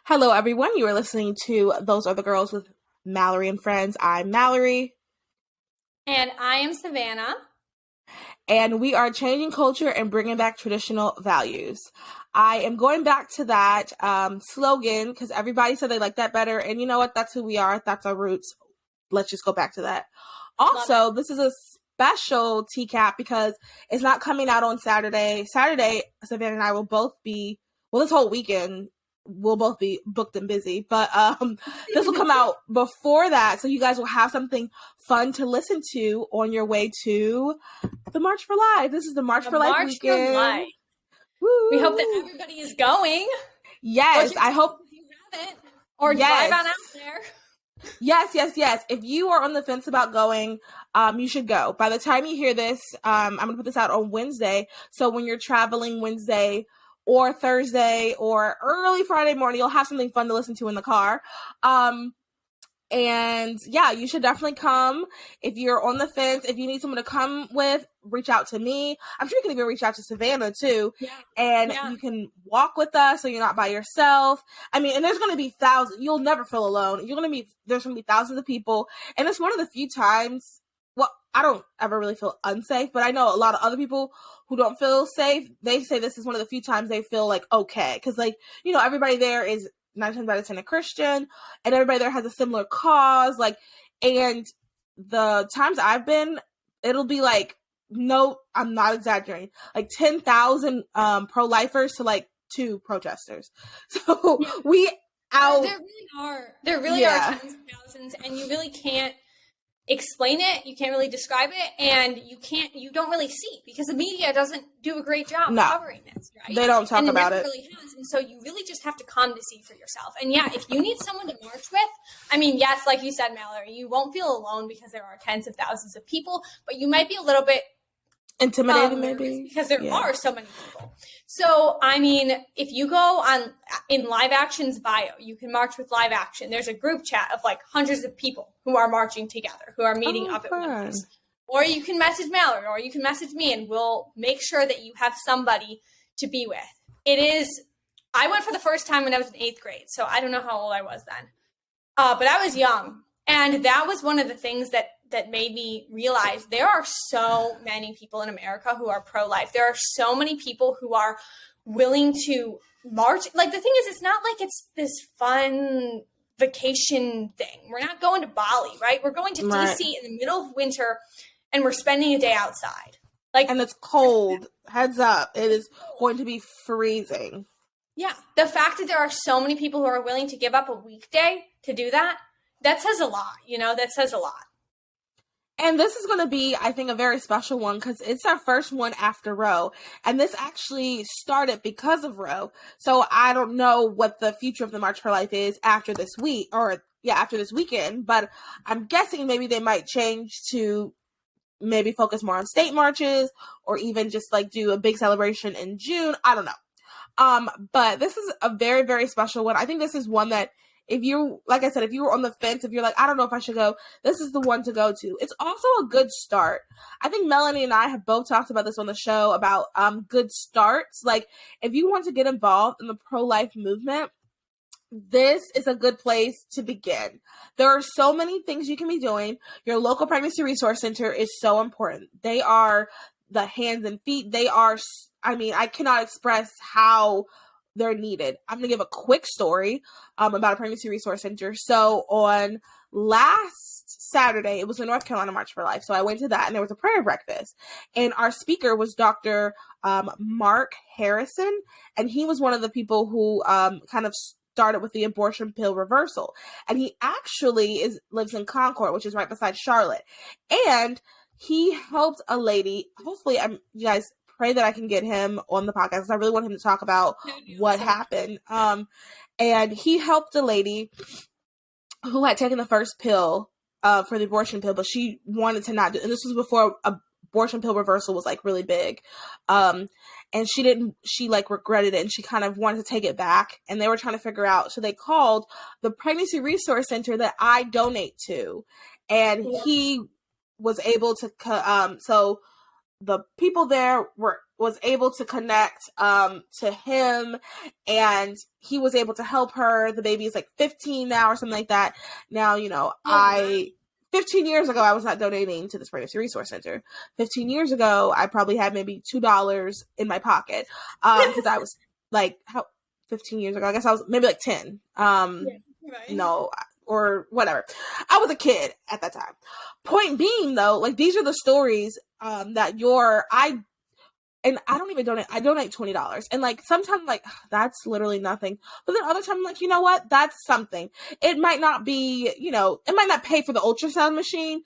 Hello, everyone. You are listening to Those Are the Girls with Mallory and Friends. I'm Mallory, And I am Savannah. and we are changing culture and bringing back traditional values. I am going back to that slogan because everybody said they like that better. And you know what? That's who we are. That's our roots. Let's just go back to that. Also, this is a special Teacap because it's not coming out on Saturday. Saturday, Savannah and I will both be, well, this whole weekend, we'll both be booked and busy, but this will come out before that, so you guys will have something fun to listen to on your way to the March for Life. This is the March for Life weekend. For Life. We hope that everybody is going. Yes, I hope you haven't, or drive on out there. Yes. If you are on the fence about going, you should go. By the time you hear this, I'm going to put this out on Wednesday. So when you're traveling Wednesday or Thursday or early Friday morning, you'll have something fun to listen to in the car. And yeah, you should definitely come. If you're on the fence, if you need someone to come with, reach out to me. I'm sure you can even reach out to Savannah too. And you can walk with us so you're not by yourself. I mean, and there's going to be thousands. You'll never feel alone. There's going to be thousands of people. And it's one of the few times, well, I don't ever really feel unsafe, but I know a lot of other people who don't feel safe. They say this is one of the few times they feel like okay. Cause everybody there is 9 times out of 10 a Christian, and everybody there has a similar cause. And the times I've been, it'll be like, no, I'm not exaggerating, like 10,000 pro-lifers to 2 protesters. So there really are tens of thousands, and you really can't explain it. You can't really describe it, and you don't really see, because the media doesn't do a great job covering this, right? They don't talk about it. Really has, and so you really just have to come to see for yourself. And yeah, if you need someone to march with, I mean, yes, like you said, Mallory, you won't feel alone because there are tens of thousands of people, but you might be a little bit intimidated, maybe, because there are so many people. So, I mean, if you go in Live Action's bio, you can march with Live Action. There's a group chat of hundreds of people who are marching together, who are meeting up at one place. Or you can message Mallory, or you can message me, and we'll make sure that you have somebody to be with. I went for the first time when I was in 8th grade, so I don't know how old I was then. But I was young, and that was one of the things that made me realize there are so many people in America who are pro-life. There are so many people who are willing to march. The thing is, it's not like it's this fun vacation thing. We're not going to Bali, right? We're going to DC in the middle of winter, and we're spending a day outside. And it's cold. Heads up. It is going to be freezing. Yeah. The fact that there are so many people who are willing to give up a weekday to do that says a lot. That says a lot. And this is going to be, I think, a very special one because it's our first one after Roe. And this actually started because of Roe. So I don't know what the future of the March for Life is after this week, after this weekend. But I'm guessing maybe they might change to maybe focus more on state marches, or even just do a big celebration in June. I don't know. But this is a very, very special one. I think this is one that, if you, like I said, if you were on the fence, if you're like, I don't know if I should go, this is the one to go to. It's also a good start. I think Melanie and I have both talked about this on the show about good starts. If you want to get involved in the pro-life movement, this is a good place to begin. There are so many things you can be doing. Your local pregnancy resource center is so important. They are the hands and feet. They are, I cannot express how they're needed. I'm going to give a quick story about a pregnancy resource center. So on last Saturday, it was the North Carolina March for Life. So I went to that, and there was a prayer breakfast. And our speaker was Dr. Mark Harrison. And he was one of the people who kind of started with the abortion pill reversal. And he actually lives in Concord, which is right beside Charlotte. And he helped a lady. Hopefully, you guys pray that I can get him on the podcast, because I really want him to talk about what happened. And he helped a lady who had taken the first pill for the abortion pill, but she wanted to not do it. And this was before abortion pill reversal was really big. And she regretted it, and she kind of wanted to take it back, and they were trying to figure out. So they called the pregnancy resource center that I donate to, and he was able to, so the people there were was able to connect to him, and he was able to help her. The baby is like 15 now or something like that. Now, 15 years ago, I was not donating to this pregnancy resource center. 15 years ago, I probably had maybe $2 in my pocket because I was like, 15 years ago, I guess I was maybe like 10. Right. No, or whatever. I was a kid at that time. Point being, though, like, these are the stories that and I don't even donate. I donate $20. And like, sometimes like, that's literally nothing. But then other times I'm like, you know what? That's something. It might not be, it might not pay for the ultrasound machine,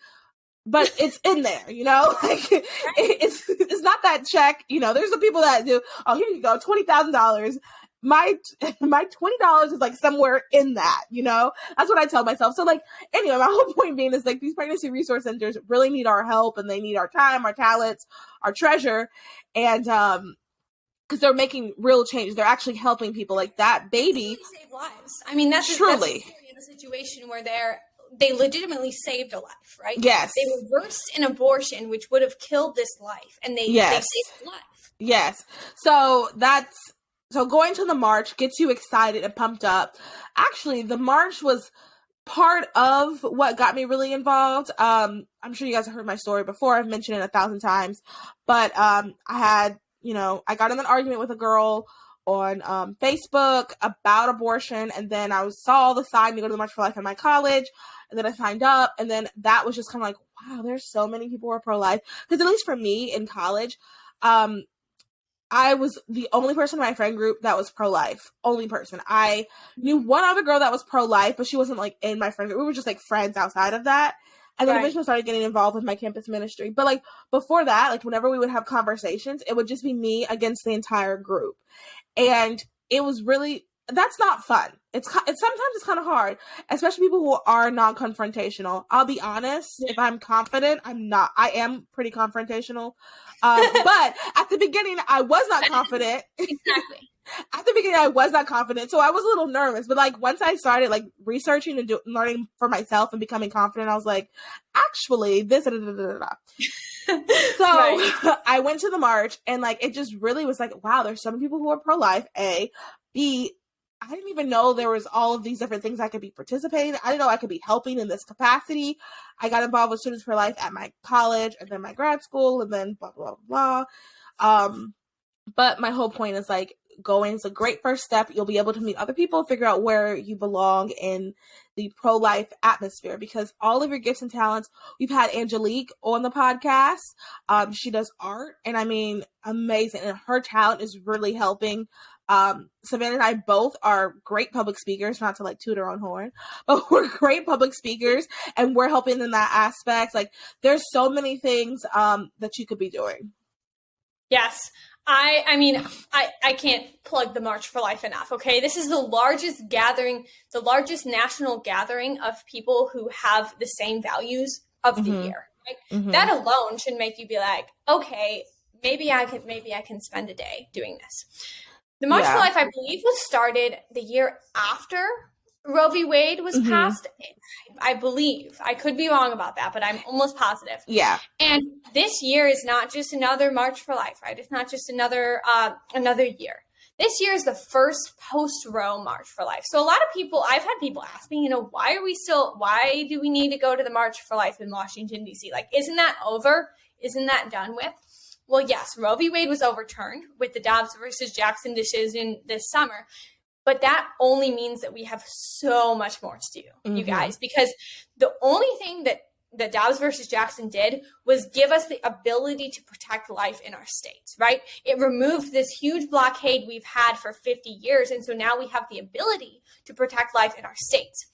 but it's in there, like it's not that check. There's the people that do, oh, here you go, $20,000. My $20 is like somewhere in that, that's what I tell myself. So like, anyway, my whole point being is like, these pregnancy resource centers really need our help, and they need our time, our talents, our treasure. And, because they're making real change. They're actually helping people. Like, that baby save lives. I mean, that's truly the situation where they legitimately saved a life, right? Yes. They reversed an abortion, which would have killed this life, and they saved a life. Yes. So going to the march gets you excited and pumped up. Actually, the march was part of what got me really involved. I'm sure you guys have heard my story before. I've mentioned it 1,000 times. But I had, I got in an argument with a girl on Facebook about abortion, and then I saw all the sign to go to the March for Life in my college, and then I signed up, and then that was just kind of like, wow, there's so many people who are pro-life. Because at least for me in college, I was the only person in my friend group that was pro-life. Only person. I knew one other girl that was pro-life, but she wasn't like in my friend group. We were just like friends outside of that. And then eventually started getting involved with my campus ministry. But like before that, like whenever we would have conversations, it would just be me against the entire group. And it was really, that's not fun. It's sometimes it's kind of hard, especially people who are non-confrontational. I'll be honest, if I'm confident, I'm not. I am pretty confrontational. But at the beginning, I was not confident. Exactly. At the beginning, I was not confident, so I was a little nervous. But like once I started like researching and learning for myself and becoming confident, I was like, actually, this. So I went to the march, and like it just really was like, wow, there's so many people who are pro-life. A, B, I didn't even know there was all of these different things I could be participating. I didn't know I could be helping in this capacity. I got involved with Students for Life at my college, and then my grad school, and then blah, blah, blah. But my whole point is like, going is a great first step. You'll be able to meet other people, figure out where you belong in the pro-life atmosphere, because all of your gifts and talents, we've had Angelique on the podcast. She does art, and I mean, amazing. And her talent is really helping. Savannah and I both are great public speakers, not to like toot our own horn, but we're great public speakers, and we're helping in that aspect. Like, there's so many things that you could be doing. Yes. I mean, I can't plug the March for Life enough, okay? This is the largest gathering, the largest national gathering of people who have the same values of the year. Right? That alone should make you be like, okay, maybe I can spend a day doing this. The March for Life, I believe, was started the year after Roe v. Wade was passed. I believe. I could be wrong about that, but I'm almost positive. Yeah. And this year is not just another March for Life, right? It's not just another year. This year is the first post-Roe March for Life. So a lot of people, I've had people ask me, why do we need to go to the March for Life in Washington, D.C.? Like, isn't that over? Isn't that done with? Well, yes, Roe v. Wade was overturned with the Dobbs versus Jackson decision this summer. But that only means that we have so much more to do, you guys, because the only thing that Dobbs versus Jackson did was give us the ability to protect life in our states, right? It removed this huge blockade we've had for 50 years. And so now we have the ability to protect life in our states.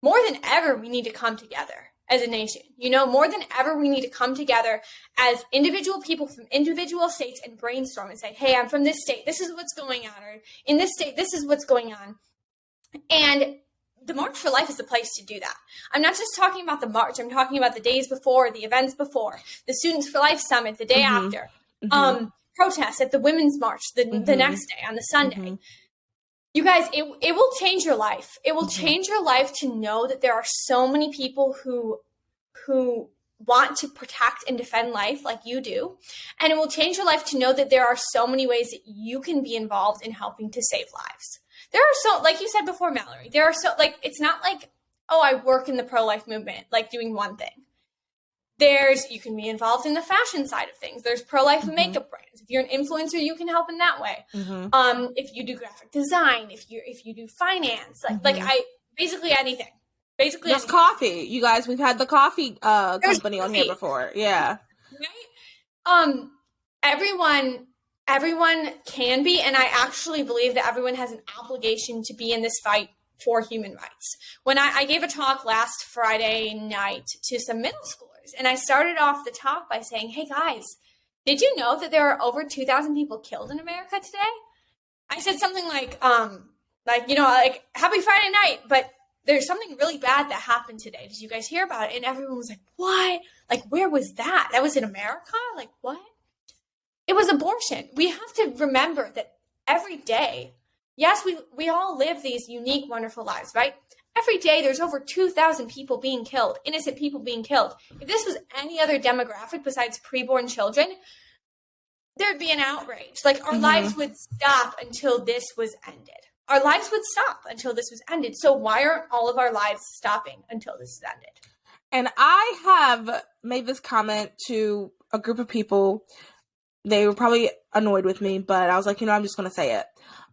More than ever, we need to come together as a nation. More than ever, we need to come together as individual people from individual states and brainstorm and say, hey, I'm from this state. This is what's going on. Or in this state, this is what's going on. And the March for Life is the place to do that. I'm not just talking about the march. I'm talking about the days before, the events before, the Students for Life Summit, the day after, protests at the Women's March, the next day on the Sunday. You guys, it will change your life. It will change your life to know that there are so many people who want to protect and defend life like you do. And it will change your life to know that there are so many ways that you can be involved in helping to save lives. There are so, like you said before, Mallory, there are so, like, it's not like, oh, I work in the pro-life movement, like doing one thing. You can be involved in the fashion side of things. There's pro-life makeup brands. If you're an influencer, you can help in that way. If you do graphic design, if you do finance, basically anything. Basically just anything. Coffee. You guys, we've had the coffee company on here before. Yeah. Right? Everyone can be, and I actually believe that everyone has an obligation to be in this fight for human rights. When I gave a talk last Friday night to some middle schoolers, and I started off the talk by saying, hey guys, did you know that there are over 2,000 people killed in America today? I said something like happy Friday night, but there's something really bad that happened today. Did you guys hear about it? And everyone was like, what? Like, where was that? That was in America? Like, what? It was abortion. We have to remember that every day, yes, we all live these unique, wonderful lives, right? Every day there's over 2,000 people being killed, innocent people being killed. If this was any other demographic besides preborn children, there'd be an outrage. Like, our lives would stop until this was ended. Our lives would stop until this was ended. So why aren't all of our lives stopping until this is ended? And I have made this comment to a group of people. They were probably annoyed with me, but I was like, I'm just going to say it.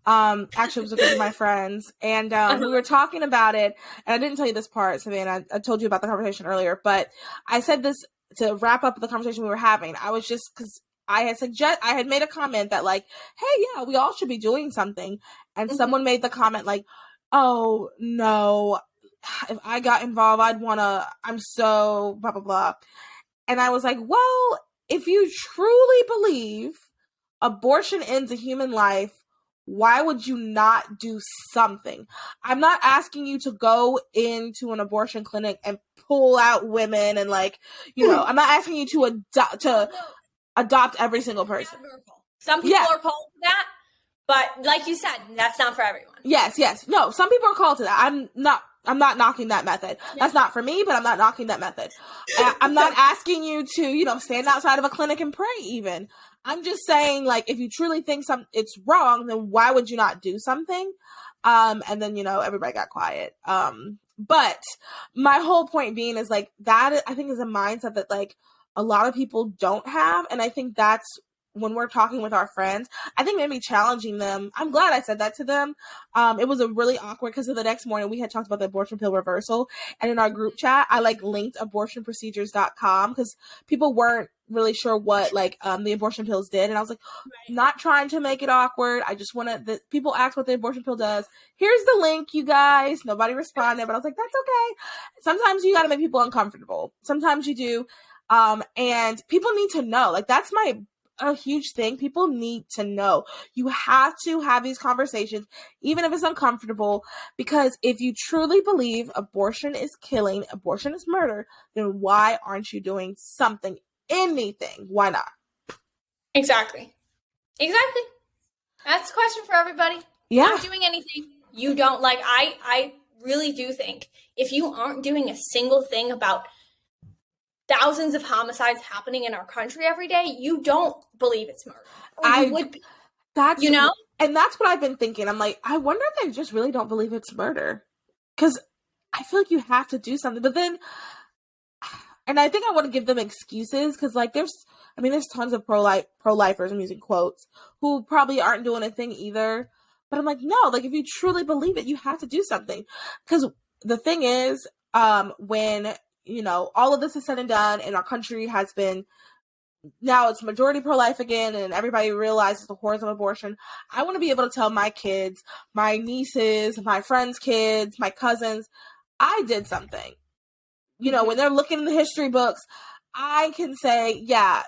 Actually, it was a group of my friends, and we were talking about it, and I didn't tell you this part, Savannah. I told you about the conversation earlier, but I said this to wrap up the conversation we were having. I was just, because I had made a comment that, like, hey, yeah, we all should be doing something, and someone made the comment like, oh, no, if I got involved, I'm so blah, blah, blah. And I was like, well, if you truly believe abortion ends a human life, why would you not do something? I'm not asking you to go into an abortion clinic and pull out women and, like, I'm not asking you to adopt every single person. Some people are called to that, but like you said, that's not for everyone. Yes. No, some people are called to that. I'm not knocking that method. Yeah. That's not for me, but I'm not knocking that method. I'm not asking you to, stand outside of a clinic and pray even. I'm just saying, like, if you truly think it's wrong, then why would you not do something? And then, everybody got quiet. But my whole point being is, like, that I think is a mindset that, like, a lot of people don't have. And I think that's when we're talking with our friends, I think maybe challenging them. I'm glad I said that to them. It was a really awkward, because the next morning we had talked about the abortion pill reversal. And in our group chat, I linked abortionprocedures.com because people weren't really sure what the abortion pills did. And I was like, not trying to make it awkward. I just want to, people ask what the abortion pill does. Here's the link, you guys. Nobody responded, but I was like, that's okay. Sometimes you got to make people uncomfortable. Sometimes you do. And people need to know, like, that's a huge thing. People need to know. You have to have these conversations, even if it's uncomfortable, because if you truly believe abortion is killing, abortion is murder, then why aren't you doing something, anything? Why not? Exactly. That's the question for everybody. Yeah. Not doing anything you don't like. I really do think if you aren't doing a single thing about thousands of homicides happening in our country every day, you don't believe it's murder. I would be. That's, and that's what I've been thinking. I'm like, I wonder if they just really don't believe it's murder, because I feel like you have to do something. But then, and I think I want to give them excuses, because there's tons of pro-lifers, I'm using quotes, who probably aren't doing a thing either. But I'm like, no, if you truly believe it, you have to do something. Because the thing is, when all of this is said and done, and our country has been, now it's majority pro-life again, and everybody realizes the horrors of abortion, I want to be able to tell my kids, my nieces, my friends' kids, my cousins, I did something. When they're looking in the history books, I can say, yeah,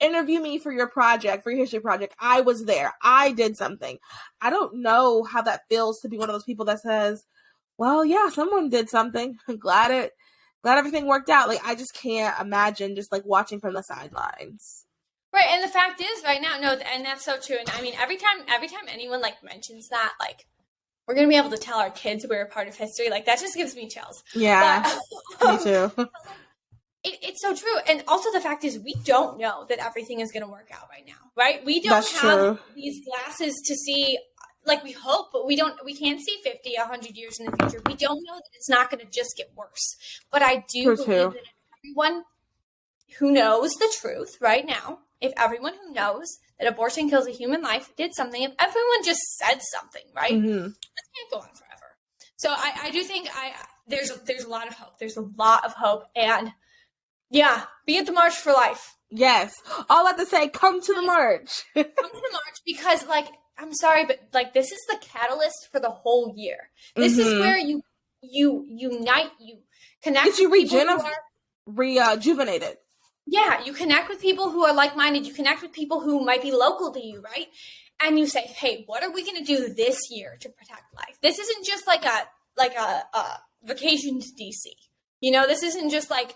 interview me for your project, for your history project. I was there. I did something. I don't know how that feels to be one of those people that says, well, yeah, someone did something. I'm glad everything worked out. I just can't imagine just watching from the sidelines. Right, and the fact is, right now, no, and that's so true. And I mean, every time anyone mentions that, we're gonna be able to tell our kids we're a part of history. That just gives me chills. Yeah, me too. It's so true. And also the fact is we don't know that everything is going to work out right now, right? We don't That's have true. these glasses to see, like we hope, but we can't see 50, 100 years in the future. We don't know that it's not going to just get worse. But I do True, believe too. that everyone who knows the truth right now, if everyone who knows that abortion kills a human life did something, if everyone just said something, right? Mm-hmm. This can't go on forever. So I do think there's a lot of hope. There's a lot of hope. And yeah, be at the March for Life. Yes. All I have to say, come to the march. Come to the march because, like, I'm sorry, but like this is the catalyst for the whole year. This is where you unite, you connect. Get you with people rejuvenated. Yeah, you connect with people who are like-minded. You connect with people who might be local to you, right? And you say, "Hey, what are we going to do this year to protect life?" This isn't just like a vacation to DC. You know, this isn't just like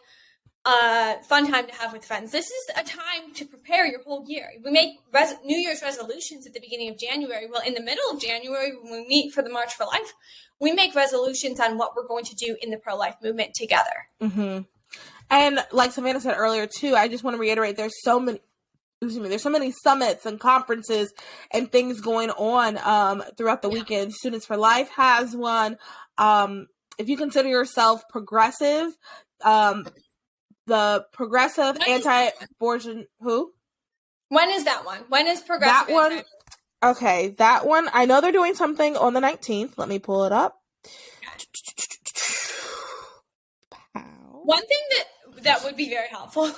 a fun time to have with friends. This is a time to prepare your whole year. We make New Year's resolutions at the beginning of January. Well, in the middle of January, when we meet for the March for Life, we make resolutions on what we're going to do in the pro-life movement together. Mm-hmm. And like Savannah said earlier too, I just want to reiterate, there's so many summits and conferences and things going on throughout the weekend. Students for Life has one. If you consider yourself progressive, the progressive anti-abortion, who? When is that one? When is progressive? That one. Okay, that one. I know they're doing something on the 19th. Let me pull it up. One thing that would be very helpful,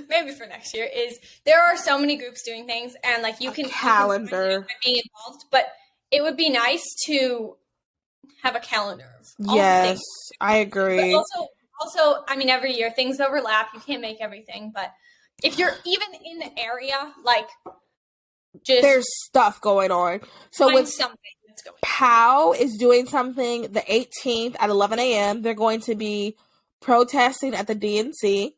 maybe for next year, is there are so many groups doing things, and like you can calendar being involved, but it would be nice to have a calendar of all yes, the things. I agree. But also, I mean, every year things overlap. You can't make everything, but if you're even in the area, like just there's stuff going on. So with something that's going on. POW is doing something the 18th at 11 a.m. They're going to be protesting at the DNC.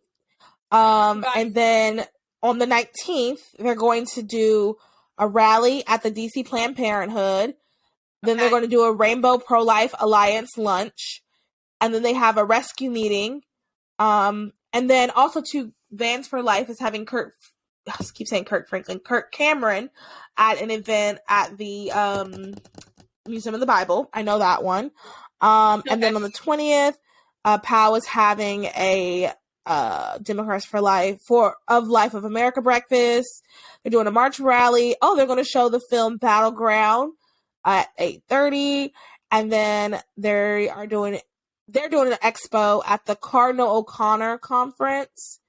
And then on the 19th, they're going to do a rally at the DC Planned Parenthood. Then they're going to do a Rainbow Pro-Life Alliance lunch. And then they have a rescue meeting. And then also to Vans for Life is having Kurt Cameron at an event at the Museum of the Bible. I know that one. And then on the 20th, POW is having a Democrats for Life of Life of America breakfast. They're doing a march rally. Oh, they're going to show the film Battleground at 8:30, and then they're doing an expo at the Cardinal O'Connor conference.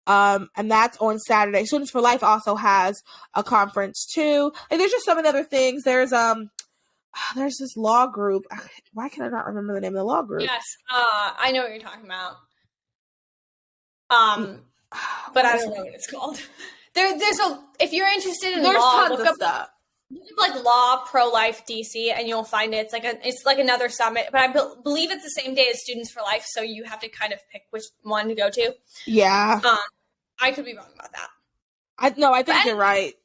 And that's on Saturday. Students for Life also has a conference too. And there's just so many other things. There's this law group. Why can I not remember the name of the law group? Yes, I know what you're talking about. But I don't know what it's called. If you're interested in law, tons of stuff. Look up like Law Pro-Life DC, and you'll find it. It's like another summit, but I believe it's the same day as Students for Life, so you have to kind of pick which one to go to. Yeah. I could be wrong about that. I think you're right.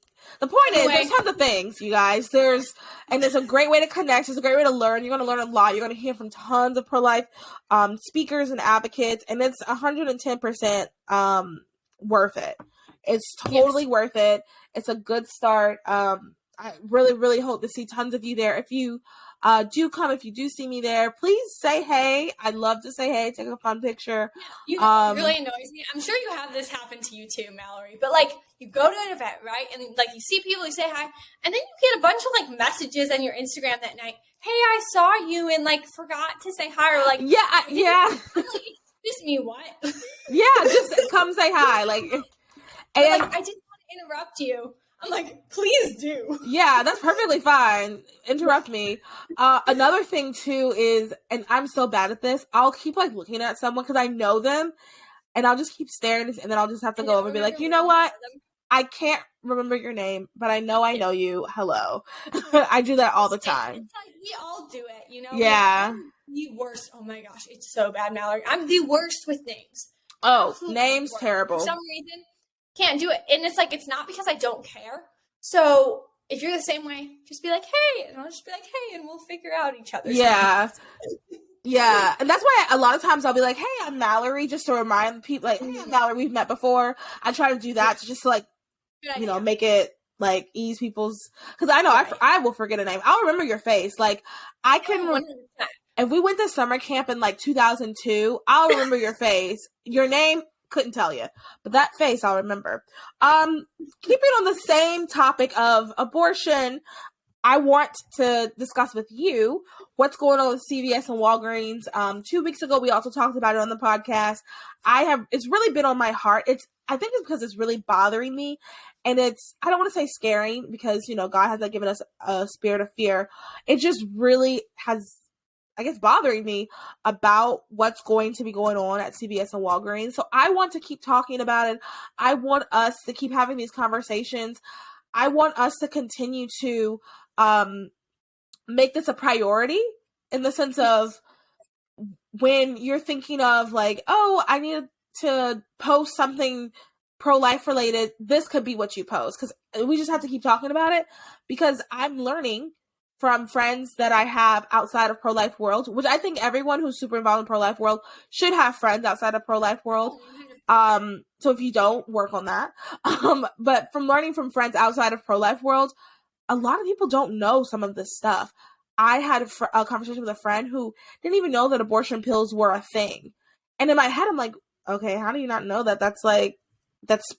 The point is, there's tons of things, you guys. It's a great way to connect. It's a great way to learn. You're going to learn a lot. You're going to hear from tons of pro-life speakers and advocates, and it's 110% worth it. It's totally worth it. It's a good start. I really, really hope to see tons of you there. If you do come, if you do see me there, please say hey. I'd love to say hey, take a fun picture. You know, it really annoys me. I'm sure you have this happen to you too, Mallory. But like, you go to an event, right? And like, you see people, you say hi, and then you get a bunch of like messages on your Instagram that night. Hey, I saw you and like forgot to say hi, or like, yeah. Excuse me, what? Yeah, just come say hi, like. And like, I didn't want to interrupt you. I'm like, please do. Yeah, that's perfectly fine. Interrupt me. Another thing too is, and I'm so bad at this, I'll keep like looking at someone because I know them, and I'll just keep staring, and then I'll just have to go over and be like, you know what? I can't remember your name, but I know you. Hello. I do that all the time. It's like we all do it, you know? Yeah. Like, I'm the worst. Oh my gosh, it's so bad, Mallory. I'm the worst with names. Oh, Absolutely names worst. terrible. For some reason, can't do it. And it's like, it's not because I don't care. So if you're the same way, just be like, hey, and I'll just be like, hey, and we'll figure out each other's names. Yeah, and that's why a lot of times I'll be like, "Hey, I'm Mallory," just to remind people, like, "Hey, I'm Mallory. We've met before." I try to do that to just like, Good idea. make it like ease people's, because I know Right. I will forget a name. I'll remember your face. Like, I can. 100%. If we went to summer camp in like 2002, I'll remember your face. Your name, couldn't tell you, but that face I'll remember. Keeping on the same topic of abortion, I want to discuss with you what's going on with CVS and Walgreens. 2 weeks ago, we also talked about it on the podcast. It's really been on my heart. I think it's because it's really bothering me, and I don't want to say scary, because, God has not given us a spirit of fear. It just really has, I guess, bothering me about what's going to be going on at CVS and Walgreens. So I want to keep talking about it. I want us to keep having these conversations. I want us to continue to make this a priority, in the sense of, when you're thinking of like, oh, I need to post something pro-life related, this could be what you post, because we just have to keep talking about it, because I'm learning from friends that I have outside of pro-life world, which I think everyone who's super involved in pro-life world should have friends outside of pro-life world. So if you don't, work on that. But from learning from friends outside of pro-life world, a lot of people don't know some of this stuff. I had a conversation with a friend who didn't even know that abortion pills were a thing. And in my head, I'm like, okay, how do you not know that? That's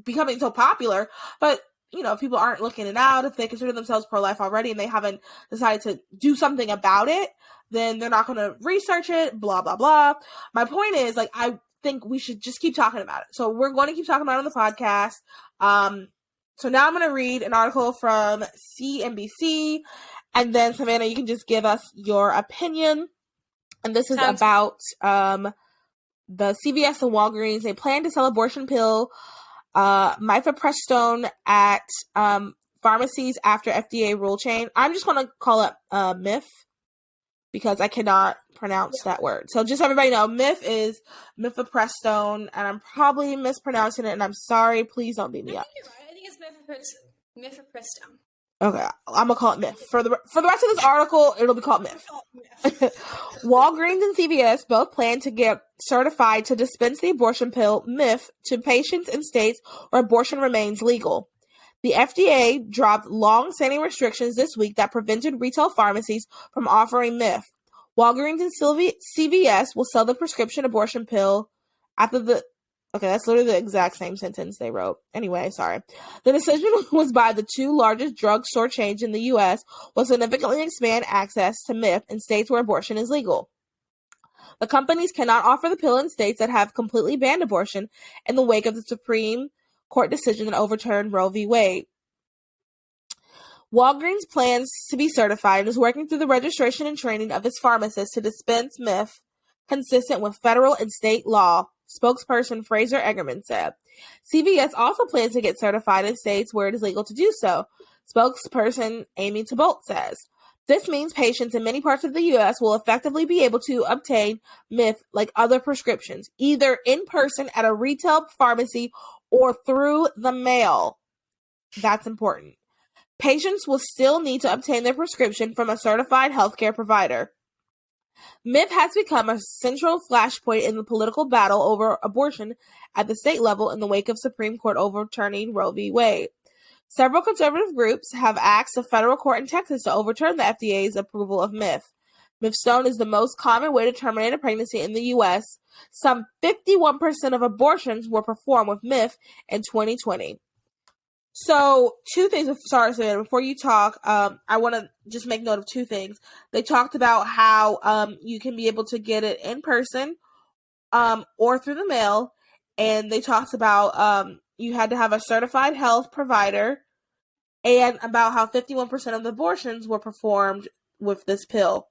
becoming so popular. But, if people aren't looking it out, if they consider themselves pro-life already and they haven't decided to do something about it, then they're not going to research it, blah, blah, blah. My point is, like, I think we should just keep talking about it. So we're going to keep talking about it on the podcast. So now I'm going to read an article from CNBC, and then, Savannah, you can just give us your opinion. And this is about the CVS and Walgreens. They plan to sell abortion pill mifepristone at pharmacies after FDA rule change. I'm just going to call it MIF, because I cannot pronounce that word. So just so everybody know, MIF is mifepristone, and I'm probably mispronouncing it, and I'm sorry. Please don't beat me up. I think you're right. I think it's mifepristone. Okay, I'm gonna call it MIF. For the rest of this article, it'll be called MIF. Walgreens and CVS both plan to get certified to dispense the abortion pill MIF to patients in states where abortion remains legal. The FDA dropped long-standing restrictions this week that prevented retail pharmacies from offering MIF. Walgreens and CVS will sell the prescription abortion pill after the... Okay, that's literally the exact same sentence they wrote. Anyway, sorry. The decision was by the two largest drugstore chains in the U.S. will significantly expand access to MIF in states where abortion is legal. The companies cannot offer the pill in states that have completely banned abortion in the wake of the Supreme Court decision that overturned Roe v. Wade. Walgreens plans to be certified and is working through the registration and training of its pharmacists to dispense MIF consistent with federal and state law, spokesperson Fraser Eggerman said. CVS also plans to get certified in states where it is legal to do so, spokesperson Amy Tabolt says. This means patients in many parts of the U.S. will effectively be able to obtain MIF like other prescriptions, either in person at a retail pharmacy or through the mail. That's important. Patients will still need to obtain their prescription from a certified healthcare provider. MIF has become a central flashpoint in the political battle over abortion at the state level in the wake of Supreme Court overturning Roe v. Wade. Several conservative groups have asked the federal court in Texas to overturn the FDA's approval of MIF. Mifstone is the most common way to terminate a pregnancy in the U.S. Some 51% of abortions were performed with MIF in 2020. So, two things. Sorry, Savannah, before you talk, I want to just make note of two things. They talked about how you can be able to get it in person or through the mail, and they talked about you had to have a certified health provider, and about how 51% of the abortions were performed with this pill.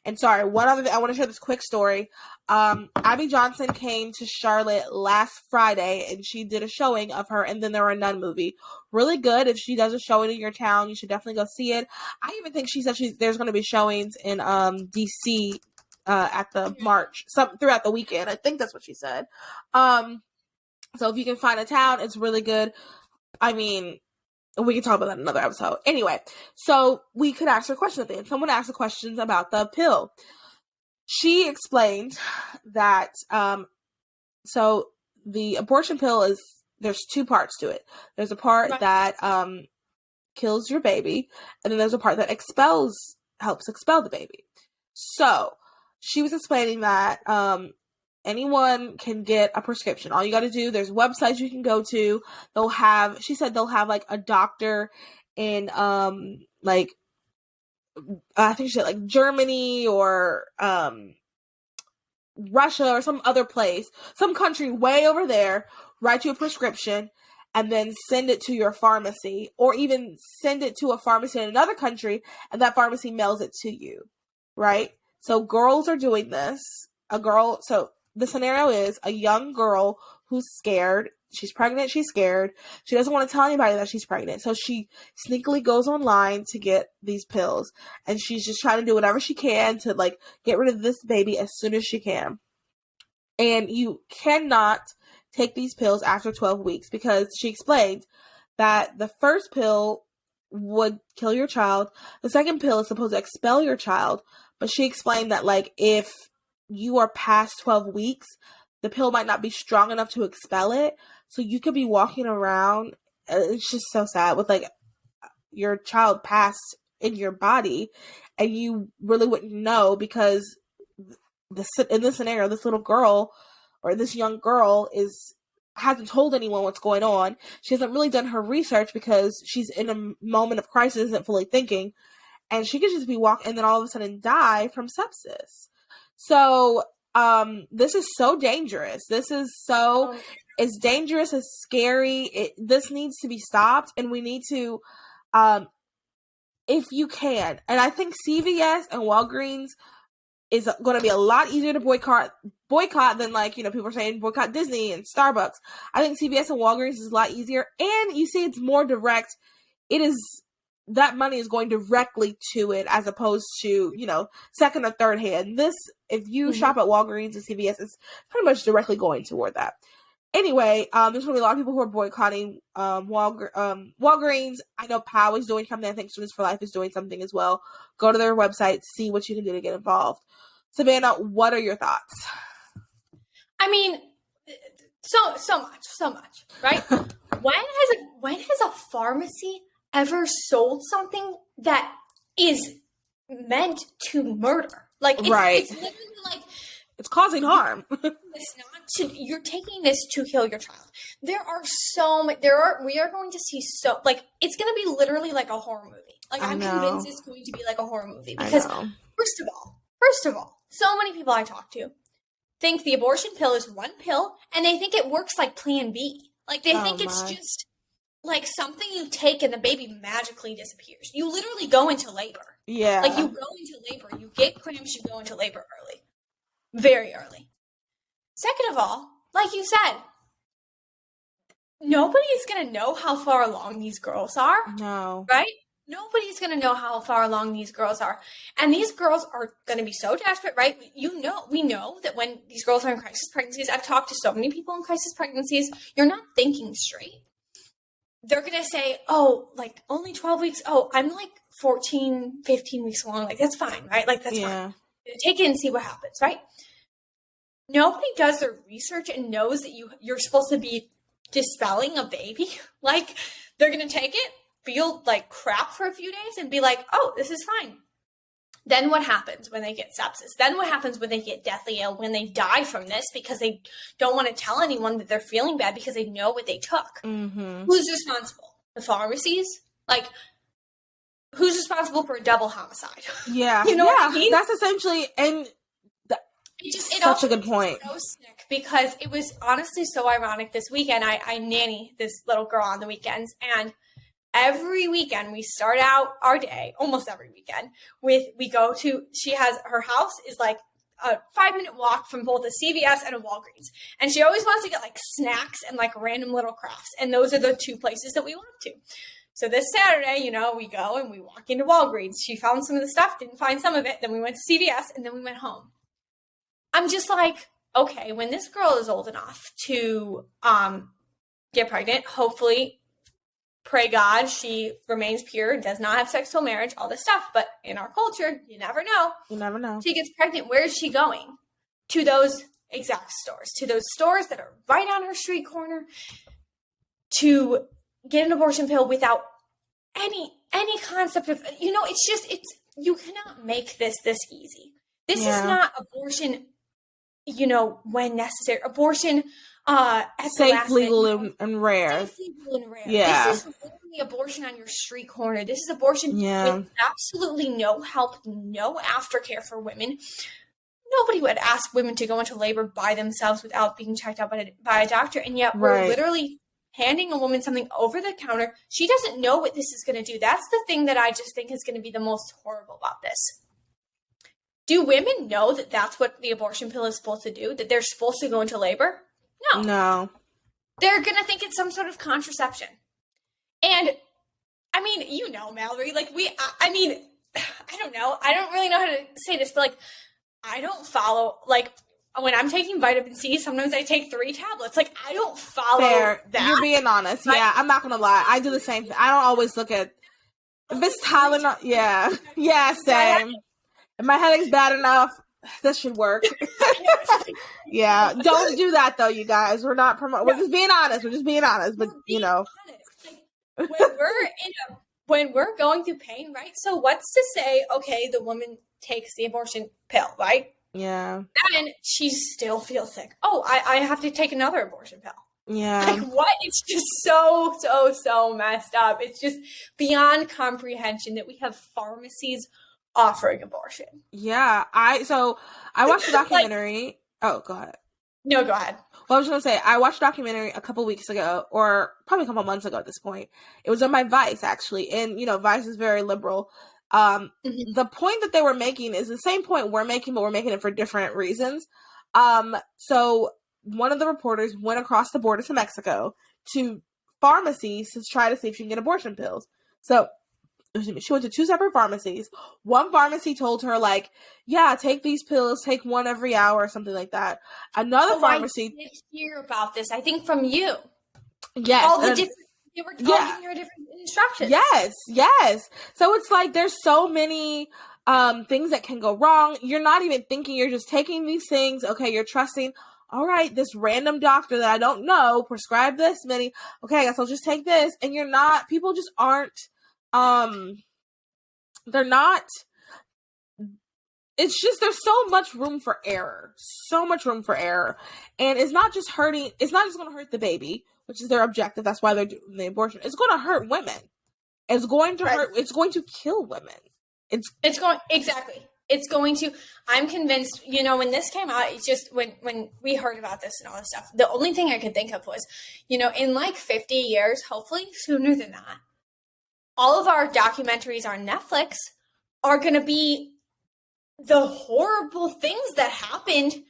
And sorry, one other thing, I want to share this quick story. Abby Johnson came to Charlotte last Friday, and she did a showing of her And Then There Were None movie. Really good. If she does a showing in your town, you should definitely go see it. I even think she said there's going to be showings in DC at the March, throughout the weekend. I think that's what she said. So if you can find a town, it's really good. I mean, we can talk about that in another episode. Anyway, so we could ask her questions at the end. Someone asked the questions about the pill. she explained that so the abortion pill there's two parts to it. There's a part that kills your baby, and then there's a part that helps expel the baby. So she was explaining that anyone can get a prescription. All you got to do, there's websites you can go to. She said they'll have like a doctor in like I think she said like Germany or Russia or some other place, some country way over there, write you a prescription and then send it to your pharmacy, or even send it to a pharmacy in another country and that pharmacy mails it to you, right? So girls are doing this. So the scenario is a young girl who's scared. She's pregnant. She's scared. She doesn't want to tell anybody that she's pregnant. So she sneakily goes online to get these pills, and she's just trying to do whatever she can to like get rid of this baby as soon as she can. And you cannot take these pills after 12 weeks because she explained that the first pill would kill your child. The second pill is supposed to expel your child. But she explained that like if you are past 12 weeks, the pill might not be strong enough to expel it. So you could be walking around. It's just so sad with like your child passed in your body and you really wouldn't know because in this scenario, this little girl or this young girl hasn't told anyone what's going on. She hasn't really done her research because she's in a moment of crisis, isn't fully thinking, and she could just be walking and then all of a sudden die from sepsis. So this is so dangerous. It's dangerous, it's scary. This needs to be stopped, and we need to, if you can, and I think CVS and Walgreens is going to be a lot easier to boycott than like, people are saying boycott Disney and Starbucks. I think CVS and Walgreens is a lot easier, and you see it's more direct. That money is going directly to it as opposed to, second or third hand. If you shop at Walgreens and CVS, it's pretty much directly going toward that. Anyway, there's going to be a lot of people who are boycotting Walgreens. I know POW is doing something. I think Students for Life is doing something as well. Go to their website, see what you can do to get involved. Savannah, what are your thoughts? I mean, so much, right? when has a pharmacy ever sold something that is meant to murder? Like, it's literally like it's causing harm. You're taking this to kill your child. We are going to see it's going to be literally like a horror movie. Like, I'm convinced it's going to be like a horror movie because first of all, so many people I talk to think the abortion pill is one pill and they think it works like Plan B. Like, they think it's just like something you take and the baby magically disappears. You literally go into labor. Yeah. Like, you go into labor, you get cramps, you go into labor early. Very early. Second of all, like you said, nobody's going to know how far along these girls are. No. Right? Nobody's going to know how far along these girls are. And these girls are going to be so desperate, right? We know that when these girls are in crisis pregnancies, I've talked to so many people in crisis pregnancies, you're not thinking straight. They're going to say, oh, like only 12 weeks. Oh, I'm like 14, 15 weeks along. Like, that's fine, right? Like, that's fine. Take it and see what happens, right? Nobody does their research and knows that you're supposed to be dispelling a baby. Like, they're going to take it, feel like crap for a few days and be like, oh, this is fine. Then what happens when they get sepsis? Then what happens when they get deathly ill, when they die from this because they don't want to tell anyone that they're feeling bad because they know what they took? Mm-hmm. Who's responsible? The pharmacies? Like, who's responsible for a double homicide? Yeah. You know what I mean? That's essentially, and such a good point. So sick because it was honestly so ironic this weekend. I nanny this little girl on the weekends, and every weekend we start out our day, almost every weekend, her house is like a 5-minute walk from both a CVS and a Walgreens. And she always wants to get like snacks and like random little crafts. And those are the two places that we walk to. So this Saturday, we go and we walk into Walgreens. She found some of the stuff, didn't find some of it. Then we went to CVS and then we went home. I'm just like, okay, when this girl is old enough to get pregnant, hopefully pray God she remains pure, does not have sex till marriage, all this stuff. But in our culture, you never know. You never know. She gets pregnant. Where is she going? To those exact stores, to those stores that are right on her street corner, to get an abortion pill without any concept of, it's you cannot make this easy. This is not abortion, when necessary. Abortion at safe, legal, and rare. Safe, legal, and rare. Yeah. This is literally abortion on your street corner. This is abortion with absolutely no help, no aftercare for women. Nobody would ask women to go into labor by themselves without being checked out by a doctor. And yet we're literally handing a woman something over the counter. She doesn't know what this is going to do. That's the thing that I just think is going to be the most horrible about this. Do women know that that's what the abortion pill is supposed to do? That they're supposed to go into labor? No. They're going to think it's some sort of contraception. And, I mean, Mallory, I don't know. I don't really know how to say this, but, I don't follow, when I'm taking vitamin C, sometimes I take 3 tablets. I don't follow that. You're being honest. Yeah, I'm not going to lie. I do the same thing. I don't always look at, if it's Tylenol, yeah, same. If my headache's bad enough, this should work. Yeah, don't do that, though, you guys. We're not promoting. We're just being honest. But, when we're going through pain, right? So what's to say, okay, the woman takes the abortion pill, right? Yeah. And she still feels sick. Oh, I have to take another abortion pill. Yeah. What? It's just so messed up. It's just beyond comprehension that we have pharmacies offering abortion. Yeah. I watched a documentary. Oh, go ahead. No, go ahead. Well, I was going to say, I watched a documentary a couple weeks ago, or probably a couple months ago at this point. It was on my Vice, actually. And, Vice is very liberal. The point that they were making is the same point we're making, but we're making it for different reasons. So one of the reporters went across the border to Mexico to pharmacies to try to see if she can get abortion pills. So she went to 2 separate pharmacies. One pharmacy told her, take these pills, take one every hour or something like that. Another pharmacy... I did hear about this, I think, from you. Yes. All the different... They were giving her different instructions. Yes. So it's there's so many things that can go wrong. You're not even thinking, you're just taking these things. Okay, you're trusting, all right, this random doctor that I don't know prescribed this many. Okay, I guess I'll just take this. And you're not, people just aren't, they're not, it's just, there's so much room for error. And it's not just going to hurt the baby, which is their objective. That's why they're doing the abortion. It's going to hurt women. It's going to hurt. It's going to kill women. It's going to, I'm convinced, when this came out, it's just when we heard about this and all this stuff, the only thing I could think of was, in 50 years, hopefully sooner than that, all of our documentaries on Netflix are going to be the horrible things that happened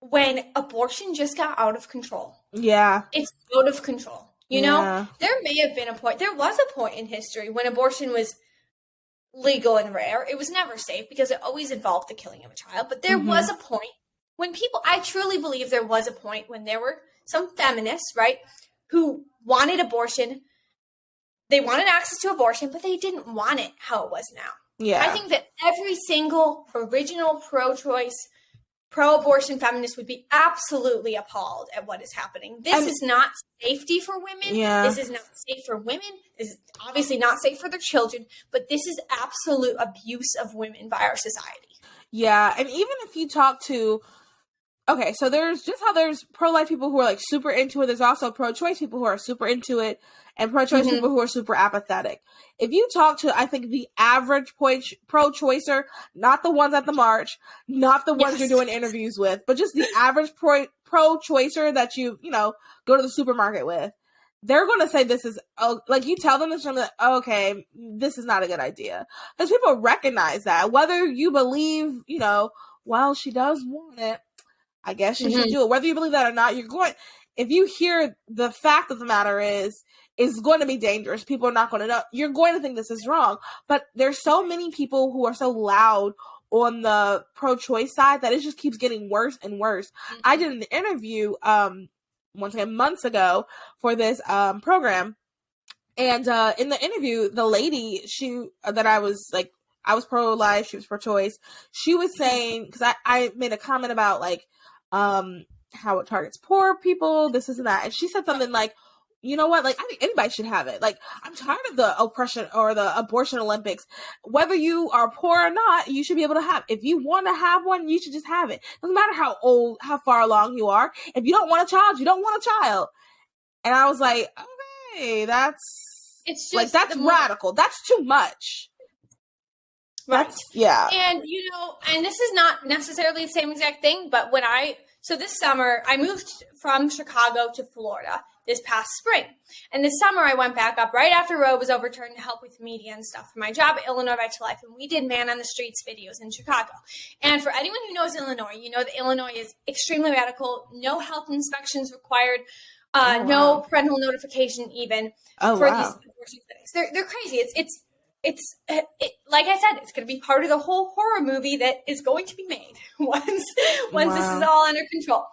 when abortion just got out of control. Yeah. It's out of control. There may have been there was a point in history when abortion was legal and rare. It was never safe because it always involved the killing of a child. But there was a point when I truly believe there was a point when there were some feminists, right, who wanted abortion. They wanted access to abortion, but they didn't want it how it was now. Yeah. I think that every single original pro-choice, pro-abortion feminist would be absolutely appalled at what is happening. This is not safety for women. Yeah. This is not safe for women. This is obviously not safe for their children, but this is absolute abuse of women by our society. Yeah, and even if you talk to, okay, so there's pro-life people who are super into it. There's also pro-choice people who are super into it, and pro-choice people who are super apathetic. If you talk to, I think, the average pro-choicer, not the ones at the march, not the ones you're doing interviews with, but just the average pro-choicer that you go to the supermarket with, they're going to say this is, you tell them this, okay, this is not a good idea. Because people recognize that. Whether you believe, well, she does want it, I guess she should do it. Whether you believe that or not, if you hear the fact of the matter is going to be dangerous. People are not going to know. You're going to think this is wrong. But there's so many people who are so loud on the pro-choice side that it just keeps getting worse and worse. I did an interview, once again, months ago for this program. And in the interview, the lady, I was pro-life, she was pro-choice. She was saying, because I made a comment about like how it targets poor people, this and that, and she said something like, you know what, like, I think anybody should have it. Like, I'm tired of the oppression or the abortion Olympics. Whether you are poor or not, you should be able to have it. If you want to have one, you should just have it. Doesn't matter how old, how far along you are. If you don't want a child, you don't want a child. And I was like, okay, it's just like, that's radical. That's too much. Right. Yeah. And, you know, and this is not necessarily the same exact thing, but so this summer, I moved from Chicago to Florida this past spring. And this summer, I went back up right after Roe was overturned to help with media and stuff for my job at Illinois Right to Life. And we did Man on the Streets videos in Chicago. And for anyone who knows Illinois, you know that Illinois is extremely radical, no health inspections required, no parental notification even for these abortion clinics. They're crazy. It's like I said, it's going to be part of the whole horror movie that is going to be made once this is all under control.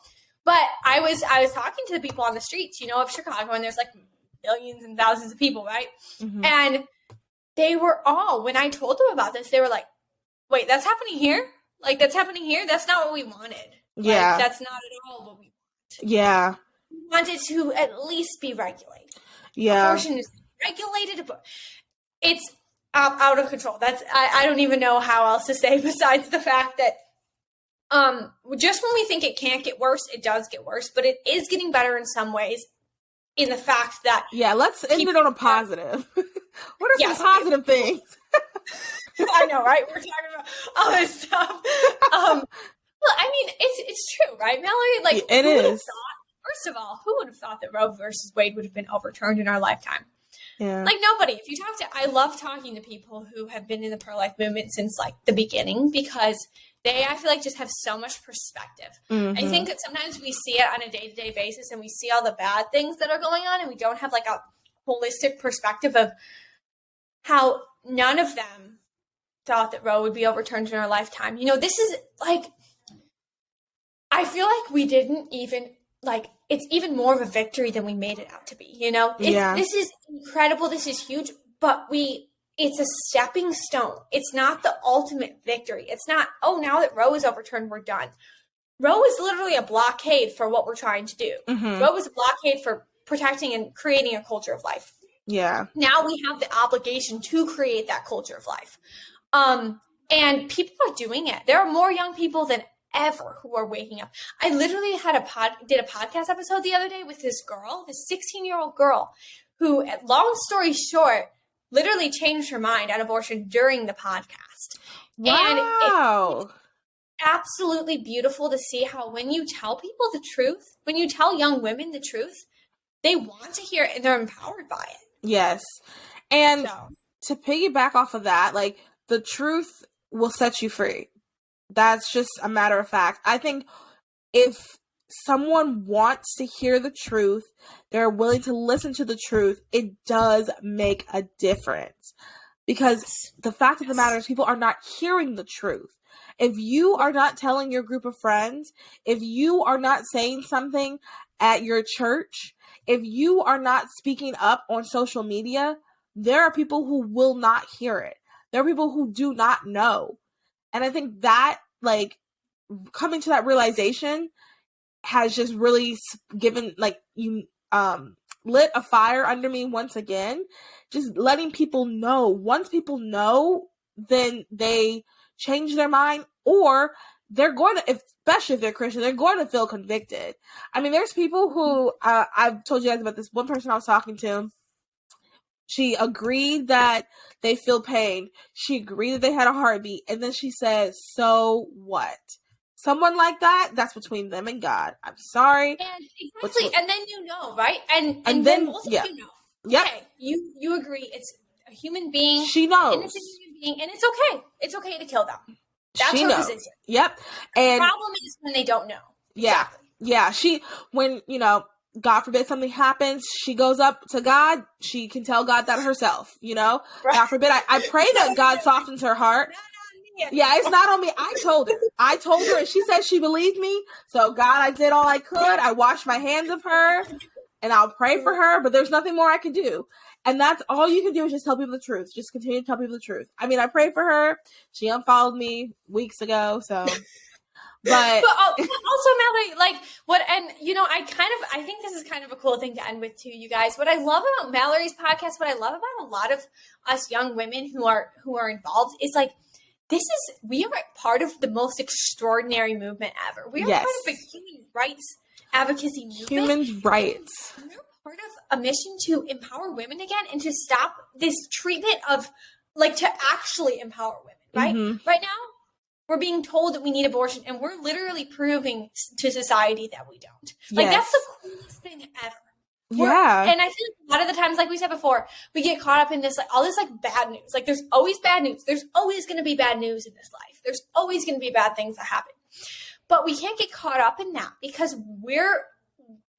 But I was talking to the people on the streets, you know, of Chicago, and there's like millions and thousands of people, right? Mm-hmm. And they were all, when I told them about this, they were like, "Wait, that's happening here? Like, that's happening here? That's not what we wanted. Yeah, like, that's not at all what we want. Yeah, we wanted to at least be regulated. Yeah, abortion is regulated. It's out of control. I don't even know how else to say besides the fact that just when we think it can't get worse, it does get worse, but it is getting better in some ways in the fact that let's end it on a positive. What are some positive things? I know, right? We're talking about all this stuff. Well, I mean, it's true, right, Mallory? Like, it is. First of all, who would have thought that Roe versus Wade would have been overturned in our lifetime? Yeah. Like, nobody. If you I love talking to people who have been in the pro-life movement since like the beginning, because I feel like, just have so much perspective. Mm-hmm. I think that sometimes we see it on a day-to-day basis and we see all the bad things that are going on and we don't have like a holistic perspective of how none of them thought that Roe would be overturned in our lifetime. You know, this is like, I feel like we didn't even like, it's even more of a victory than we made it out to be, you know? This is incredible. This is huge, but it's a stepping stone. It's not the ultimate victory. It's not, now that Roe is overturned, we're done. Roe is literally a blockade for what we're trying to do. Mm-hmm. Roe is a blockade for protecting and creating a culture of life. Yeah. Now we have the obligation to create that culture of life. And people are doing it. There are more young people than ever who are waking up. I literally did a podcast episode the other day with this 16-year-old girl who, long story short, literally changed her mind on abortion during the podcast. Wow. And it's absolutely beautiful to see how when you tell people the truth, when you tell young women the truth, they want to hear it and they're empowered by it. Yes. And to piggyback off of that, like, the truth will set you free. That's just a matter of fact. I think if someone wants to hear the truth, they're willing to listen to the truth, it does make a difference. Because the fact of the matter is, people are not hearing the truth. If you are not telling your group of friends, if you are not saying something at your church, if you are not speaking up on social media, there are people who will not hear it. There are people who do not know. And I think that, like, coming to that realization has just really given, like, lit a fire under me once again. Just letting people know. Once people know, then they change their mind, or they're going to, especially if they're Christian, they're going to feel convicted. I mean, there's people who, I've told you guys about this one person I was talking to. She agreed that they feel pain. She agreed that they had a heartbeat. And then she says, so what? Someone like that, that's between them and God. I'm sorry. And exactly. And then you know, right? And then both of you know. Yep. Okay, you agree. It's a human being. She knows. And it's a human being. And it's okay. It's okay to kill them. That's her position. Yep. And the problem is when they don't know. Yeah. Exactly. Yeah. When, God forbid something happens, she goes up to God. She can tell God that herself, Right. God forbid. I pray that God softens her heart. Yeah, it's not on me. I told her, and she said she believed me. So, God, I did all I could. I washed my hands of her, and I'll pray for her, but there's nothing more I can do. And that's all you can do is just tell people the truth. Just continue to tell people the truth. I mean, I prayed for her. She unfollowed me weeks ago, so. But also, Mallory, like what, and I think this is kind of a cool thing to end with too, you guys. What I love about Mallory's podcast, what I love about a lot of us young women who are involved is like, we are part of the most extraordinary movement ever. We are part of a human rights advocacy movement. Human rights. We're part of a mission to empower women again and to stop this treatment of, like, to actually empower women, right? Mm-hmm. Right now, we're being told that we need abortion, and we're literally proving to society that we don't. Like, that's the coolest thing ever. And I feel like a lot of the times, like we said before, we get caught up in this, like, all this, like, bad news. Like, there's always bad news. There's always going to be bad news in this life. There's always going to be bad things that happen. But we can't get caught up in that because we're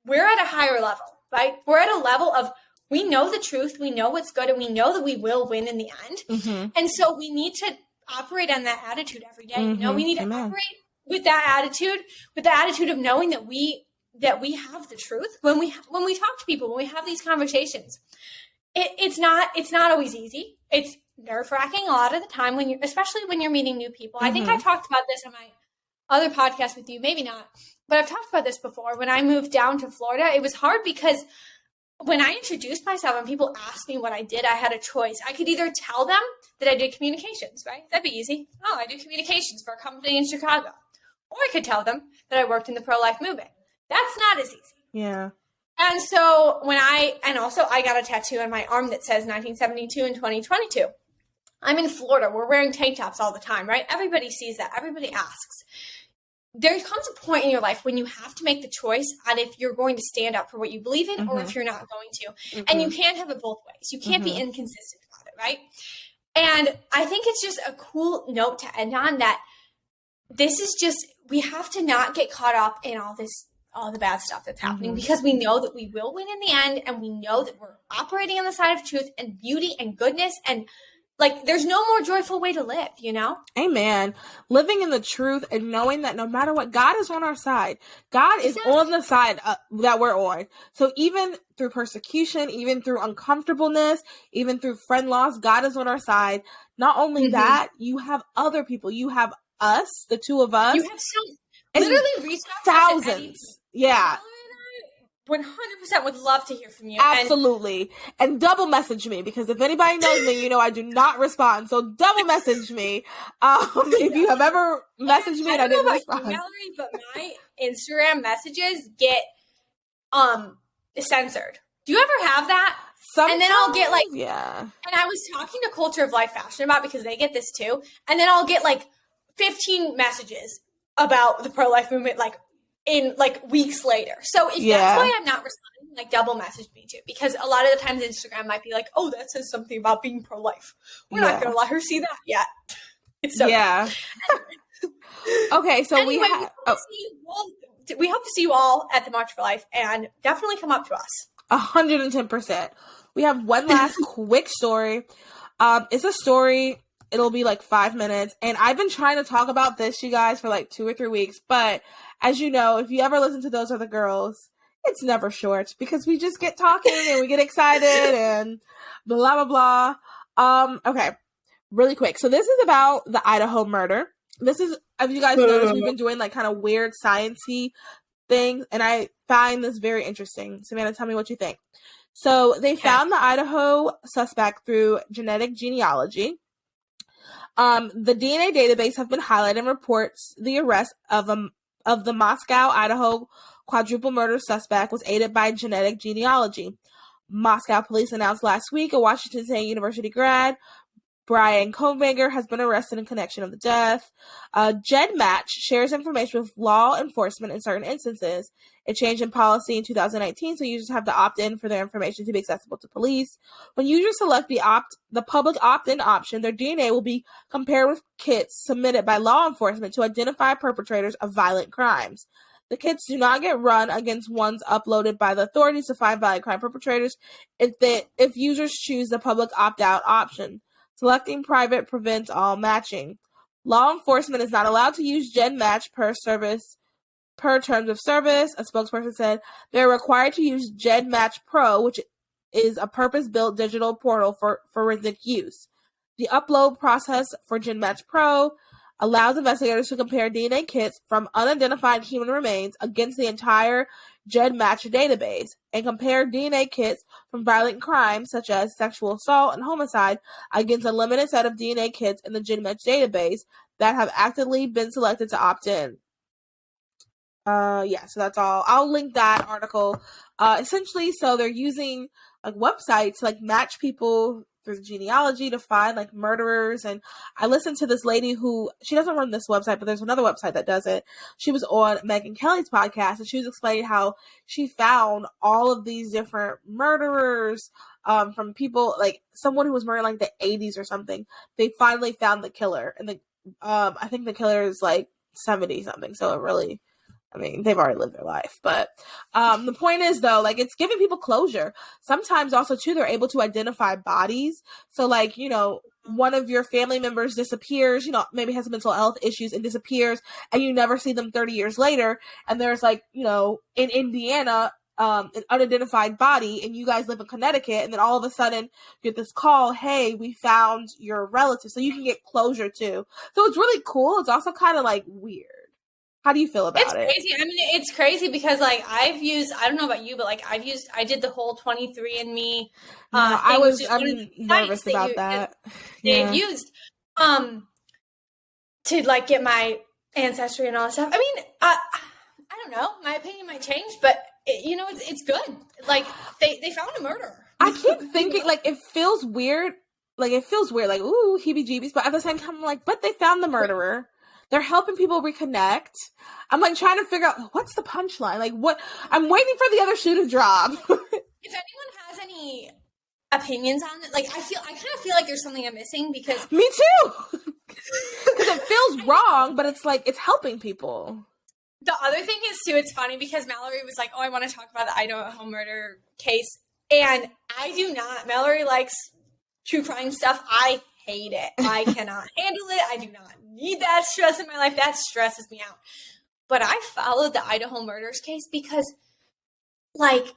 at a higher level, right? We're at a level of, we know the truth, we know what's good, and we know that we will win in the end. Mm-hmm. And so we need to operate on that attitude every day. You know, we need to operate with that attitude of knowing that we have the truth when we talk to people, when we have these conversations. It's not always easy. It's nerve-wracking a lot of the time especially when you're meeting new people. I think I talked about this on my other podcast with you, maybe not, but I've talked about this before. When I moved down to Florida, it was hard because when I introduced myself and people asked me what I did, I had a choice. I could either tell them that I did communications, right? That'd be easy. Oh, I do communications for a company in Chicago. Or I could tell them that I worked in the pro-life movement. That's not as easy. Yeah. And so I got a tattoo on my arm that says 1972 and 2022. I'm in Florida. We're wearing tank tops all the time, right? Everybody sees that. Everybody asks. There comes a point in your life when you have to make the choice on if you're going to stand up for what you believe in or if you're not going to. Mm-hmm. And you can't have it both ways. You can't be inconsistent about it, right? And I think it's just a cool note to end on that this is just, we have to not get caught up in all the bad stuff that's happening because we know that we will win in the end, and we know that we're operating on the side of truth and beauty and goodness, and like, there's no more joyful way to live, you know? Amen. Living in the truth and knowing that no matter what, God is on our side. God is on the side that we're on. So even through persecution, even through uncomfortableness, even through friend loss, God is on our side. Not only that, you have other people. You have us, the two of us. You have literally reached out thousands. Yeah. 100% would love to hear from you. Absolutely. And double message me, because if anybody knows me, you know I do not respond. So double message me. If you have ever messaged me and I didn't respond. Mallory, but my Instagram messages get censored. Do you ever have that? Sometimes, and then I'll get like, yeah. And I was talking to Culture of Life Fashion about, because they get this too. And then I'll get like 15 messages about the pro-life movement, like in like weeks later. So if that's why I'm not responding, like, double message me too, because a lot of the times Instagram might be like, oh, that says something about being pro-life. We're not going to let her see that yet. It's so Okay, so anyway, we hope to see you all at the March for Life, and definitely come up to us. 110%. We have one last quick story. It's a story. It'll be like 5 minutes. And I've been trying to talk about this, you guys, for like 2 or 3 weeks. But as you know, if you ever listen to Those Are the Girls, it's never short, because we just get talking and we get excited and blah, blah, blah. Okay, really quick. So this is about the Idaho murder. This is, as you guys noticed, we've been doing like kind of weird science-y things. And I find this very interesting. Savannah, tell me what you think. So they found the Idaho suspect through genetic genealogy. The DNA database have been highlighted and reports the arrest of the Moscow, Idaho quadruple murder suspect was aided by genetic genealogy. Moscow police announced last week a Washington State University grad, Brian Kovanger, has been arrested in connection of the death. GEDmatch shares information with law enforcement in certain instances. It changed in policy in 2019, so users have to opt in for their information to be accessible to police. When users select the public opt-in option, their DNA will be compared with kits submitted by law enforcement to identify perpetrators of violent crimes. The kits do not get run against ones uploaded by the authorities to find violent crime perpetrators if users choose the public opt-out option. Selecting private prevents all matching. Law enforcement is not allowed to use GEDmatch per terms of service, a spokesperson said. They're required to use GEDmatch Pro, which is a purpose-built digital portal for forensic use. The upload process for GenMatch Pro allows investigators to compare DNA kits from unidentified human remains against the entire GenMatch database and compare DNA kits from violent crimes such as sexual assault and homicide against a limited set of DNA kits in the GenMatch database that have actively been selected to opt in. So that's all. I'll link that article. Essentially, so they're using like websites to like match people through genealogy to find like murderers. And I listened to this lady who, she doesn't run this website, but there's another website that does it. She was on Megyn Kelly's podcast, and she was explaining how she found all of these different murderers from people, like someone who was murdered in like the 80s or something. They finally found the killer, and I think the killer is like 70 something. So it really, I mean, they've already lived their life. But the point is, though, like, it's giving people closure. Sometimes also, too, they're able to identify bodies. So, like, you know, one of your family members disappears, you know, maybe has mental health issues and disappears, and you never see them 30 years later. And there's, like, you know, in Indiana, an unidentified body, and you guys live in Connecticut, and then all of a sudden you get this call, hey, we found your relative. So you can get closure, too. So it's really cool. It's also kind of, like, weird. How do you feel about it? It's crazy. I mean, it's crazy because, like, I've used, I don't know about you, but, like, I did the whole 23andMe. I'm nervous about that. They've used to, like, get my ancestry and all that stuff. I mean, I don't know. My opinion might change, but, you know, it's good. Like, they found a murderer. I keep thinking, like, it feels weird. Like, ooh, heebie-jeebies. But at the same time, I'm like, but they found the murderer. They're helping people reconnect. I'm like trying to figure out what's the punchline. Like what? I'm waiting for the other shoe to drop. If anyone has any opinions on it, like I kind of feel like there's something I'm missing because me too. Because it feels wrong, but it's like it's helping people. The other thing is too, it's funny because Mallory was like, "Oh, I want to talk about the Idaho murder case," and I do not. Mallory likes true crime stuff. I hate it. I cannot handle it. I do not need that stress in my life. That stresses me out. But I followed the Idaho murders case because, like,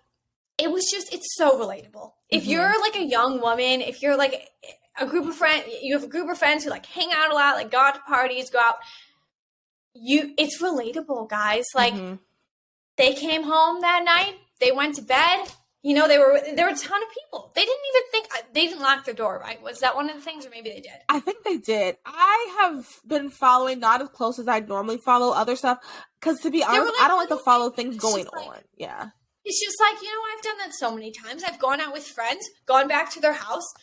it's so relatable. If you're like a young woman, if you're like a group of friends, you have a group of friends who like hang out a lot, like go out to parties, go out. It's relatable, guys. Like, they came home that night, they went to bed. You know, there were a ton of people. They didn't even think, they didn't lock their door, right? Was that one of the things, or maybe they did? I think they did. I have been following not as close as I normally follow other stuff, because to be honest, I don't like to follow things going on. Yeah. It's just like, you know, I've done that so many times. I've gone out with friends, gone back to their house.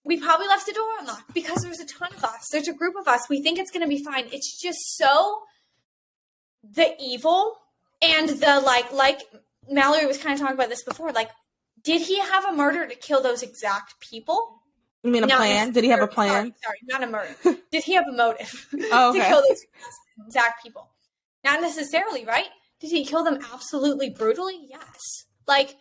We probably left the door unlocked because there's a ton of us. There's a group of us. We think it's going to be fine. It's just so the evil and the like Mallory was kind of talking about this before. Like, did he have a murder to kill those exact people? You mean a plan? Did he have a plan? Sorry, not a murder. Did he have a motive to kill those exact people? Not necessarily, right? Did he kill them absolutely brutally? Yes. Like,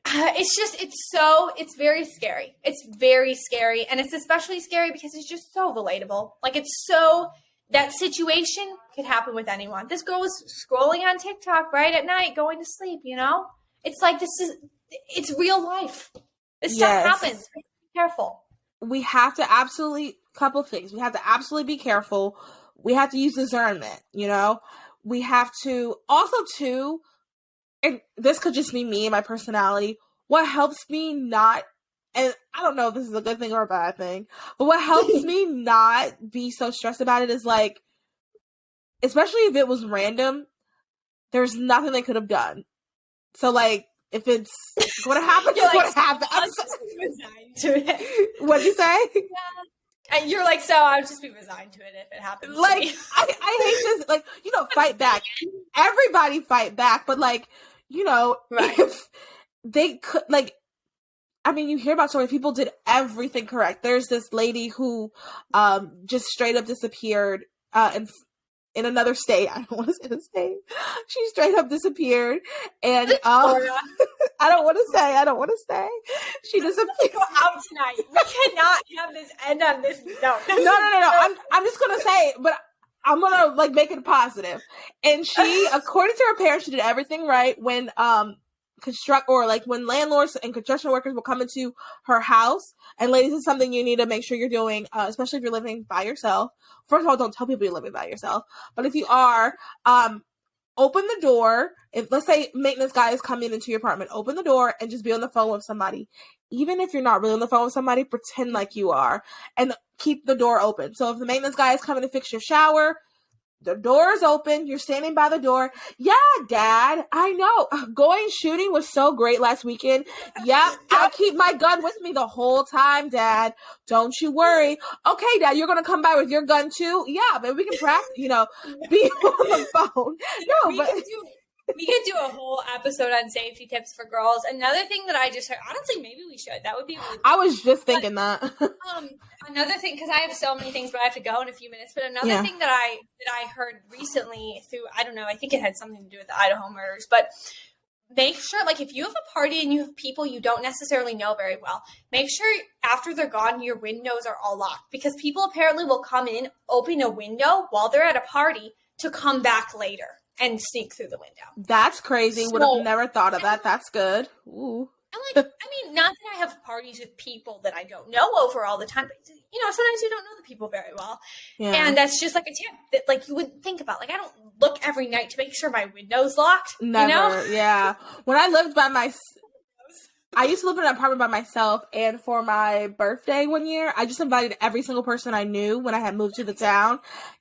it's very scary. It's very scary. And it's especially scary because it's just so relatable. Like, that situation could happen with anyone. This girl was scrolling on TikTok right at night, going to sleep, you know? It's like, it's real life. This stuff happens. Be careful. We have to couple things. We have to absolutely be careful. We have to use discernment, you know? We have to, also too, and this could just be me and my personality, what helps me not, and I don't know if this is a good thing or a bad thing, but what helps me not be so stressed about it is, like, especially if it was random, there's nothing they could have done. So, like, if it's what happened, what happened. I'm so resigned to it. What'd you say? Yeah. You're like, so I'll just be resigned to it if it happens. Like, I hate this. Like, you know, fight back. Everybody fight back, but, like, you know, if they could, like, I mean, you hear about stories, people did everything correct. There's this lady who just straight up disappeared in another state. I don't want to say the state. She straight up disappeared. And I don't want to say. She disappeared. Go out tonight. We cannot have this end on this note. No. I'm just going to say, but I'm going to, like, make it positive. And she, according to her parents, she did everything right when when landlords and construction workers will come into her house. And ladies, this is something you need to make sure you're doing, especially if you're living by yourself. First of all, don't tell people you're living by yourself. But if you are, open the door. If, let's say, maintenance guy is coming into your apartment, open the door and just be on the phone with somebody. Even if you're not really on the phone with somebody, pretend like you are and keep the door open. So if the maintenance guy is coming to fix your shower, the door is open. You're standing by the door. Yeah, Dad, I know. Going shooting was so great last weekend. Yep, I keep my gun with me the whole time, Dad. Don't you worry. Okay, Dad, you're going to come by with your gun too? Yeah, but we can practice, be on the phone. We could do a whole episode on safety tips for girls. Another thing that I just heard, honestly, maybe we should. That would be really cool. I was just thinking that. Another thing, because I have so many things, but I have to go in a few minutes. But another thing that I heard recently through, I don't know, I think it had something to do with the Idaho murders, but make sure, like, if you have a party and you have people you don't necessarily know very well, make sure after they're gone, your windows are all locked, because people apparently will come in, open a window while they're at a party to come back later and sneak through the window. That's crazy. Would have never thought of that. That's good. Ooh. And not that I have parties with people that I don't know over all the time, but sometimes you don't know the people very well. Yeah. And that's just like a tip that, like, you would think about. Like, I don't look every night to make sure my window's locked. Never. Yeah. When I lived I used to live in an apartment by myself, and for my birthday one year, I just invited every single person I knew when I had moved to the town.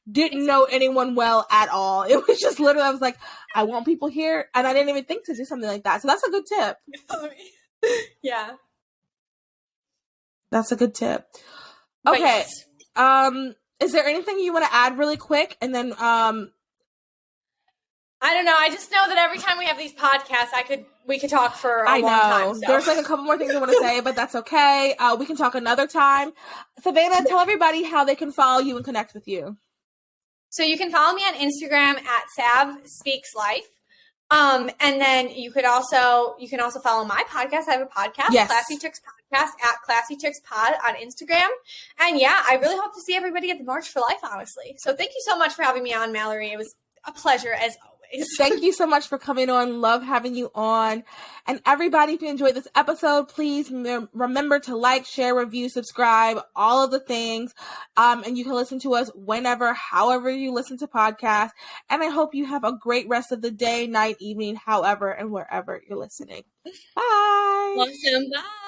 Didn't know anyone well at all. It was just literally, I was like, I want people here, and I didn't even think to do something like that. So that's a good tip. Yeah. That's a good tip. Okay. Is there anything you want to add really quick? And then, I don't know. I just know that every time we have these podcasts, we could talk for a long time. So. There's like a couple more things I want to say, but that's okay. We can talk another time. Savannah, tell everybody how they can follow you and connect with you. So you can follow me on Instagram at SavSpeaksLife. And then you can also follow my podcast. I have a podcast, yes. Classy Chicks Podcast at Classy Chicks Pod on Instagram. And yeah, I really hope to see everybody at the March for Life, honestly. So thank you so much for having me on, Mallory. It was a pleasure as always. Thank you so much for coming on. Love having you on. And everybody, if you enjoyed this episode, please remember to like, share, review, subscribe, all of the things. And you can listen to us whenever, however you listen to podcasts. And I hope you have a great rest of the day, night, evening, however, and wherever you're listening. Bye. Awesome. Bye.